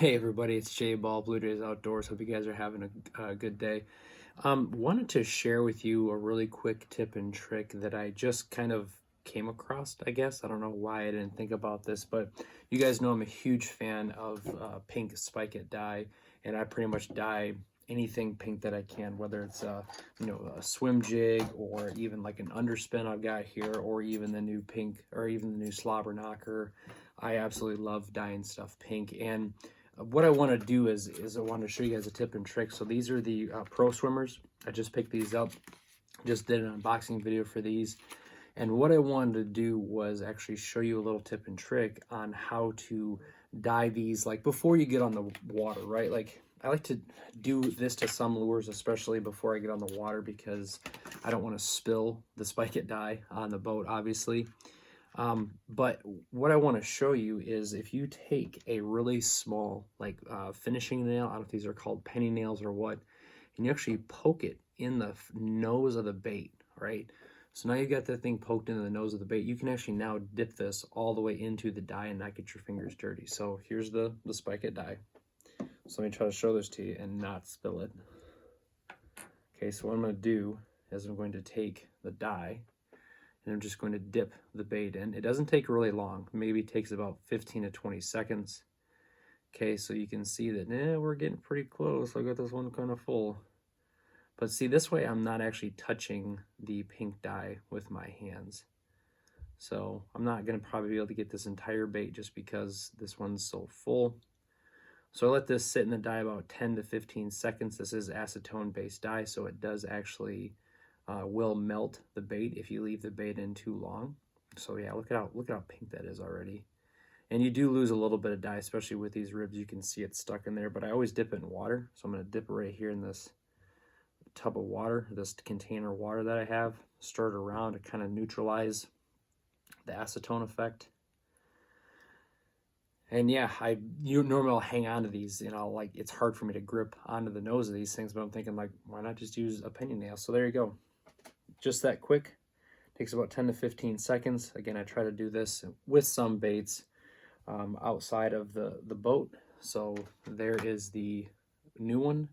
Hey everybody, it's Jay Ball, Blue Jays Outdoors. Hope you guys are having a good day. Wanted to share with you a really quick tip and trick that I just kind of came across, I guess. I don't know why I didn't think about this, but you guys know I'm a huge fan of pink Spike It dye, and I pretty much dye anything pink that I can, whether it's a swim jig or even like an underspin I've got here, or even the new pink or even the new slobber knocker. I absolutely love dyeing stuff pink. And what I want to do is I want to show you guys a tip and trick. So these are the Pro Swimmers. I just picked these up, just did an unboxing video for these. And what I wanted to do was actually show you a little tip and trick on how to dye these, like before you get on the water, right? Like I like to do this to some lures, especially before I get on the water, because I don't want to spill the Spike It dye on the boat, obviously. But what I want to show you is if you take a really small, like finishing nail, I don't know if these are called penny nails or what, and you actually poke it in the nose of the bait, right? So now you got that thing poked into the nose of the bait. You can actually now dip this all the way into the dye and not get your fingers dirty. So here's the Spike It dye. So let me try to show this to you and not spill it. Okay, so what I'm going to do is I'm going to take the dye and I'm just going to dip the bait in. It doesn't take really long. Maybe it takes about 15 to 20 seconds. Okay, so you can see that we're getting pretty close. I got this one kind of full. But see, this way I'm not actually touching the pink dye with my hands. So I'm not going to probably be able to get this entire bait just because this one's so full. So I let this sit in the dye about 10 to 15 seconds. This is acetone-based dye, so it does actually will melt the bait if you leave the bait in too long. So yeah, look at how pink that is already. And you do lose a little bit of dye, especially with these ribs. You can see it stuck in there, but I always dip it in water. So I'm going to dip it right here in this tub of water, this container of water that I have, stir it around to kind of neutralize the acetone effect. And yeah, normally I'll hang on to these, and like it's hard for me to grip onto the nose of these things, but I'm thinking like, why not just use a penny nail? So there you go. Just that quick. Takes about 10 to 15 seconds. Again, I try to do this with some baits outside of the boat. So there is the new one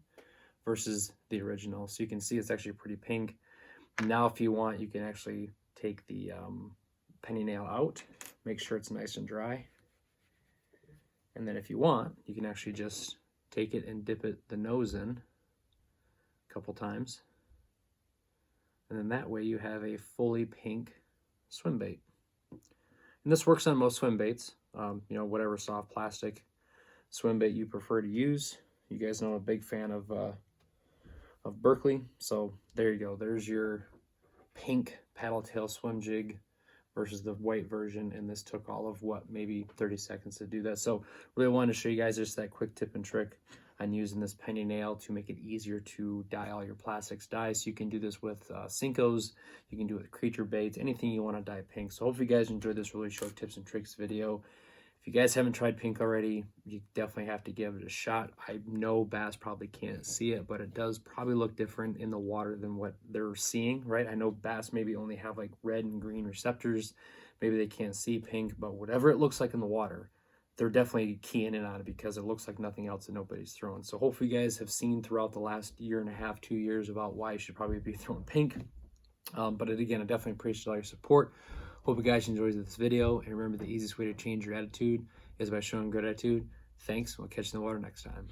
versus the original. So you can see it's actually pretty pink. Now if you want, you can actually take the penny nail out, make sure it's nice and dry. And then if you want, you can actually just take it and dip the nose in a couple times. And then that way you have a fully pink swim bait. And this works on most swim baits, whatever soft plastic swim bait you prefer to use. You guys know I'm a big fan of Berkley. So there you go. There's your pink paddle tail swim jig versus the white version, and this took all of maybe 30 seconds to do that. So really wanted to show you guys just that quick tip and trick on using this penny nail to make it easier to dye all your plastics dyes. So you can do this with Senkos, you can do it with creature baits, anything you want to dye pink. So hopefully you guys enjoyed this really short tips and tricks video. If you guys haven't tried pink already, you definitely have to give it a shot. I know bass probably can't see it, but it does probably look different in the water than what they're seeing, right? I know bass maybe only have like red and green receptors. Maybe they can't see pink, but whatever it looks like in the water, they're definitely keying in on it because it looks like nothing else that nobody's throwing. So hopefully you guys have seen throughout the last year and a half, 2 years about why you should probably be throwing pink. But again, I definitely appreciate all your support. Hope you guys enjoyed this video, and remember, the easiest way to change your attitude is by showing good attitude. Thanks. We'll catch you in the water next time.